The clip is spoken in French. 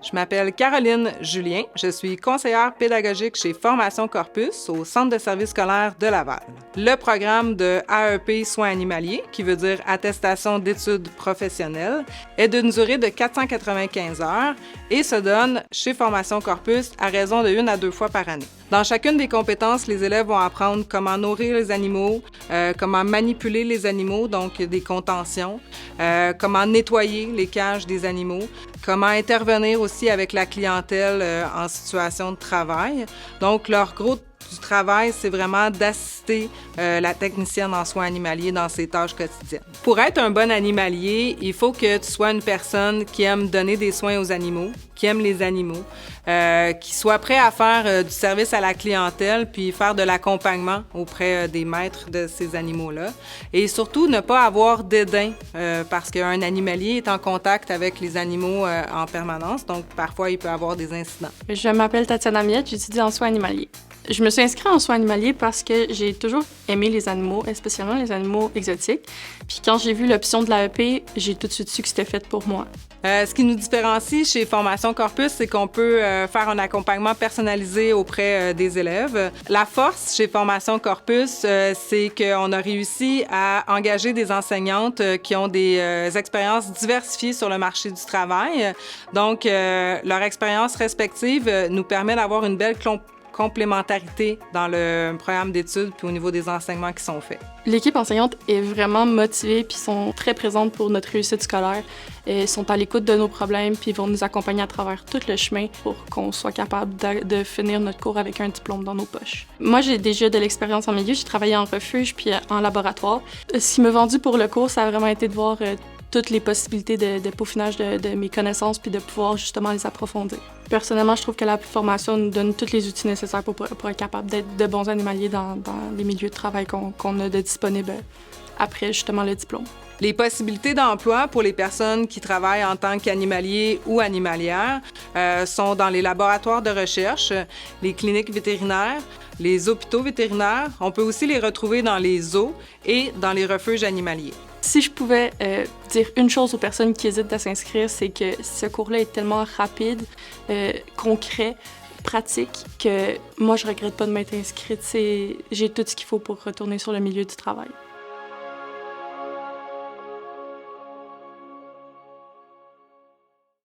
Je m'appelle Caroline Julien. Je suis conseillère pédagogique chez Formation Corpus au Centre de services scolaires de Laval. Le programme de AEP Soins animaliers, qui veut dire Attestation d'études professionnelles, est d'une durée de 495 heures et se donne chez Formation Corpus à raison de 1 à 2 fois par année. Dans chacune des compétences, les élèves vont apprendre comment nourrir les animaux, comment manipuler les animaux, donc des contentions, comment nettoyer les cages des animaux, comment intervenir aussi avec la clientèle en situation de travail. Donc, leur gros du travail, c'est vraiment d'assister la technicienne en soins animaliers dans ses tâches quotidiennes. Pour être un bon animalier, il faut que tu sois une personne qui aime donner des soins aux animaux, qui aime les animaux, qui soit prêt à faire du service à la clientèle puis faire de l'accompagnement auprès des maîtres de ces animaux-là. Et surtout, ne pas avoir dédain parce qu'un animalier est en contact avec les animaux en permanence, donc parfois il peut avoir des incidents. Je m'appelle Tatiana Miette, j'étudie en soins animaliers. Je me suis inscrite en soins animaliers parce que j'ai toujours aimé les animaux, spécialement les animaux exotiques. Puis quand j'ai vu l'option de l'AEP, j'ai tout de suite su que c'était fait pour moi. Ce qui nous différencie chez Formation Corpus, c'est qu'on peut faire un accompagnement personnalisé auprès des élèves. La force chez Formation Corpus, c'est qu'on a réussi à engager des enseignantes qui ont des expériences diversifiées sur le marché du travail. Donc, leur expérience respective nous permet d'avoir une belle complémentarité dans le programme d'études puis au niveau des enseignements qui sont faits. L'équipe enseignante est vraiment motivée puis sont très présentes pour notre réussite scolaire. Ils sont à l'écoute de nos problèmes puis vont nous accompagner à travers tout le chemin pour qu'on soit capable de finir notre cours avec un diplôme dans nos poches. Moi, j'ai déjà de l'expérience en milieu. J'ai travaillé en refuge puis en laboratoire. Ce qui m'a vendu pour le cours, ça a vraiment été de voir toutes les possibilités de peaufinage de mes connaissances puis de pouvoir justement les approfondir. Personnellement, je trouve que la formation nous donne tous les outils nécessaires pour être capable d'être de bons animaliers dans les milieux de travail qu'on a de disponibles après justement le diplôme. Les possibilités d'emploi pour les personnes qui travaillent en tant qu'animaliers ou animalières sont dans les laboratoires de recherche, les cliniques vétérinaires, les hôpitaux vétérinaires. On peut aussi les retrouver dans les zoos et dans les refuges animaliers. Si je pouvais dire une chose aux personnes qui hésitent à s'inscrire, c'est que ce cours-là est tellement rapide, concret, pratique, que moi, je regrette pas de m'être inscrite. J'ai tout ce qu'il faut pour retourner sur le milieu du travail.